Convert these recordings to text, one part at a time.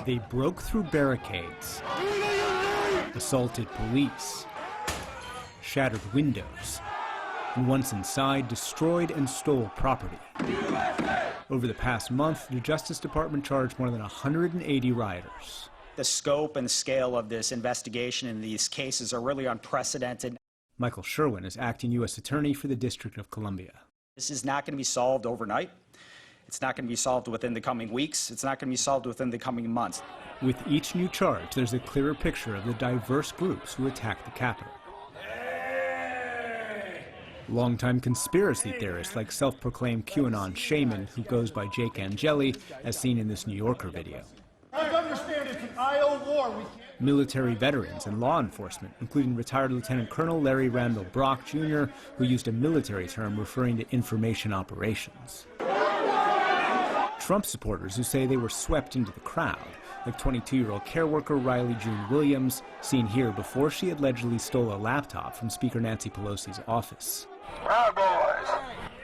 They broke through barricades, assaulted police, shattered windows, and once inside, destroyed and stole property. Over the past month, the Justice Department charged more than 180 rioters. The scope and scale of this investigation in these cases are really unprecedented. Michael Sherwin is acting U.S. Attorney for the District of Columbia. This is not going to be solved overnight. It's not going to be solved within the coming weeks. It's not going to be solved within the coming months. With each new charge, there's a clearer picture of the diverse groups who attacked the Capitol. Longtime conspiracy theorists like self-proclaimed QAnon shaman who goes by Jake Angeli, as seen in this New Yorker video. Understand it's an IO war. Military veterans and law enforcement, including retired Lieutenant Colonel Larry Randall Brock, Jr., who used a military term referring to information operations. Trump supporters who say they were swept into the crowd, like 22-year-old care worker Riley June Williams, seen here before she allegedly stole a laptop from Speaker Nancy Pelosi's office. Proud Boys.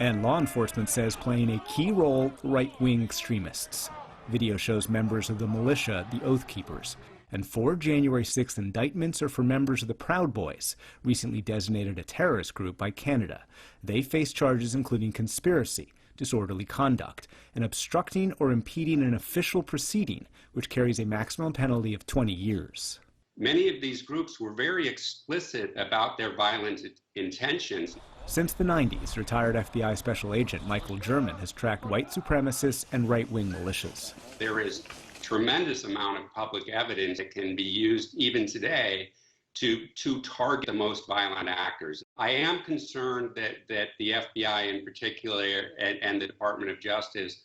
And law enforcement says playing a key role, right-wing extremists. Video shows members of the militia, the Oath Keepers, and 4 January 6th indictments are for members of the Proud Boys, recently designated a terrorist group by Canada. They face charges including conspiracy, disorderly conduct, and obstructing or impeding an official proceeding, which carries a maximum penalty of 20 years. Many of these groups were very explicit about their violent intentions. Since the 90s, retired FBI Special Agent Michael German has tracked white supremacists and right-wing militias. There is a tremendous amount of public evidence that can be used even today to target the most violent actors. I am concerned that the FBI in particular and the Department of Justice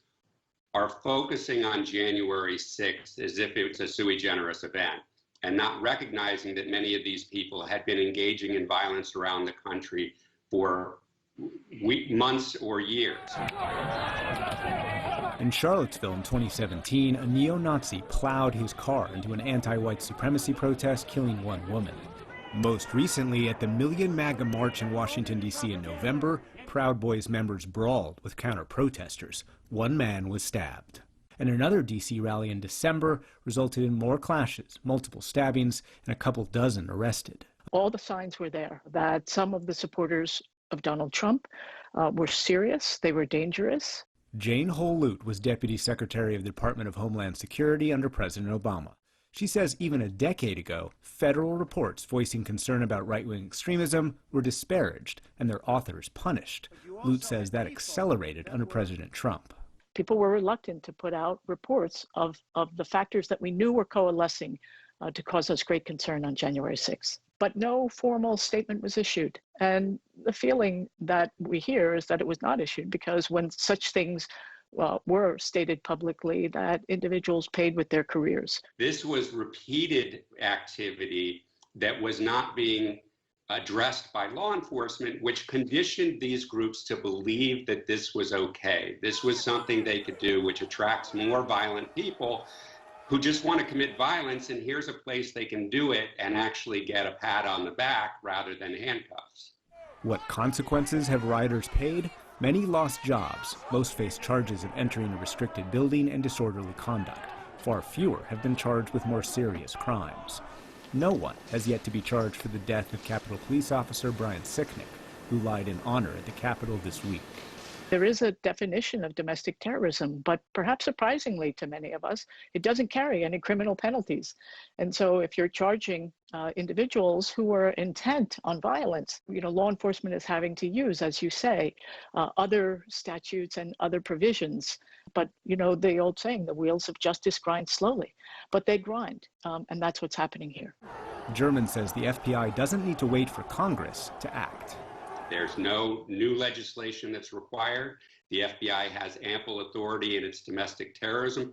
are focusing on January 6th as if it's a sui generis event and not recognizing that many of these people had been engaging in violence around the country for months or years. In Charlottesville in 2017, a neo-Nazi plowed his car into an anti-white supremacy protest, killing 1 woman. Most recently, at the Million MAGA March in Washington, D.C. in November, Proud Boys members brawled with counter-protesters. 1 man was stabbed. And another D.C. rally in December resulted in more clashes, multiple stabbings, and a couple dozen arrested. All the signs were there that some of the supporters of Donald Trump were serious, they were dangerous. Jane Holute was Deputy Secretary of the Department of Homeland Security under President Obama. She says even a decade ago, federal reports voicing concern about right-wing extremism were disparaged and their authors punished. Lute says that accelerated under President Trump. People were reluctant to put out reports of the factors that we knew were coalescing to cause us great concern on January 6th. But no formal statement was issued. And the feeling that we hear is that it was not issued because when such things were stated publicly, that individuals paid with their careers. This was repeated activity that was not being addressed by law enforcement, which conditioned these groups to believe that this was okay. This was something they could do, which attracts more violent people who just want to commit violence, and here's a place they can do it and actually get a pat on the back rather than handcuffs. What consequences have rioters paid? Many lost jobs. Most face charges of entering a restricted building and disorderly conduct. Far fewer have been charged with more serious crimes. No one has yet to be charged for the death of Capitol Police Officer Brian Sicknick, who lied in honor at the Capitol this week. There is a definition of domestic terrorism, but perhaps surprisingly to many of us, it doesn't carry any criminal penalties. And so if you're charging individuals who are intent on violence, law enforcement is having to use, as you say, other statutes and other provisions. But, the old saying, the wheels of justice grind slowly, but they grind. And that's what's happening here. German says the FBI doesn't need to wait for Congress to act. There's no new legislation that's required. The FBI has ample authority in its domestic terrorism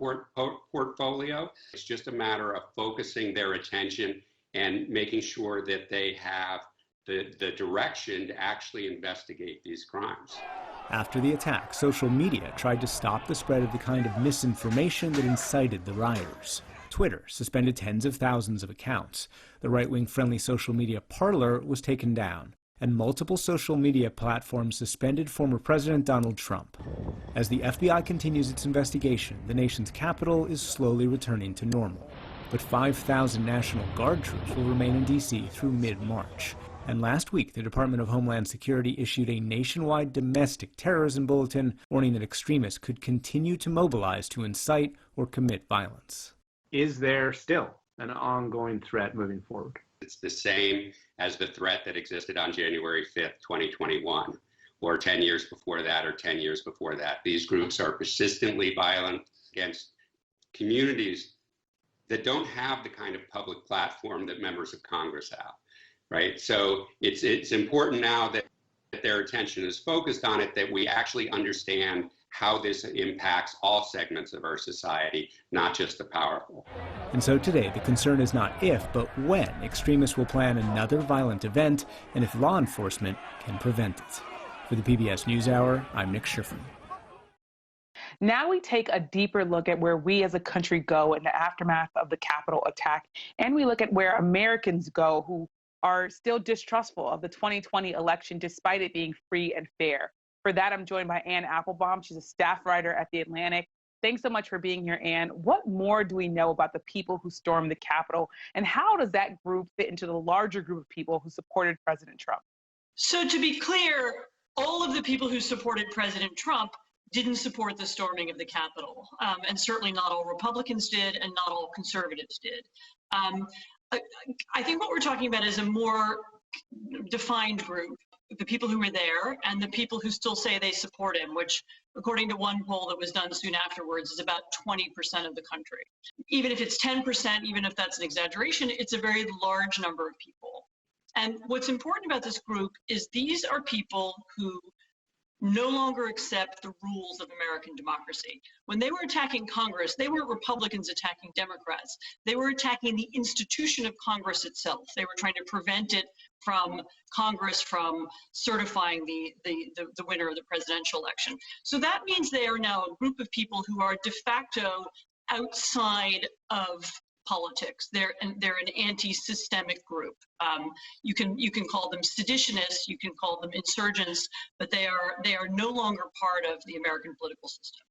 portfolio. It's just a matter of focusing their attention and making sure that they have the direction to actually investigate these crimes. After the attack, social media tried to stop the spread of the kind of misinformation that incited the rioters. Twitter suspended tens of thousands of accounts. The right-wing friendly social media Parler was taken down. and multiple social media platforms suspended former President Donald Trump. As the FBI continues its investigation, the nation's capital is slowly returning to normal. But 5,000 National Guard troops will remain in D.C. through mid-March. And last week, the Department of Homeland Security issued a nationwide domestic terrorism bulletin warning that extremists could continue to mobilize to incite or commit violence. Is there still an ongoing threat moving forward? It's the same as the threat that existed on January 5th, 2021, or 10 years before that, or 10 years before that. These groups are persistently violent against communities that don't have the kind of public platform that members of Congress have, right? So it's important now that their attention is focused on it, that we actually understand how this impacts all segments of our society, not just the powerful. And so today, the concern is not if, but when extremists will plan another violent event, and if law enforcement can prevent it. For the PBS NewsHour, I'm Nick Schifrin. Now we take a deeper look at where we as a country go in the aftermath of the Capitol attack, and we look at where Americans go who are still distrustful of the 2020 election despite it being free and fair. For that, I'm joined by Ann Applebaum. She's a staff writer at The Atlantic. Thanks so much for being here, Ann. What more do we know about the people who stormed the Capitol, and how does that group fit into the larger group of people who supported President Trump? So to be clear, all of the people who supported President Trump didn't support the storming of the Capitol, and certainly not all Republicans did, and not all conservatives did. I think what we're talking about is a more defined group, the people who were there and the people who still say they support him, which, according to one poll that was done soon afterwards, is about 20% of the country. Even if it's 10%, even if that's an exaggeration, it's a very large number of people. And what's important about this group is these are people who no longer accept the rules of American democracy. When they were attacking Congress, they weren't Republicans attacking Democrats. They were attacking the institution of Congress itself. They were trying to prevent it from Congress from certifying the winner of the presidential election. So that means they are now a group of people who are de facto outside of politics. They're an anti-systemic group. You can call them seditionists, you can call them insurgents, but they are no longer part of the American political system.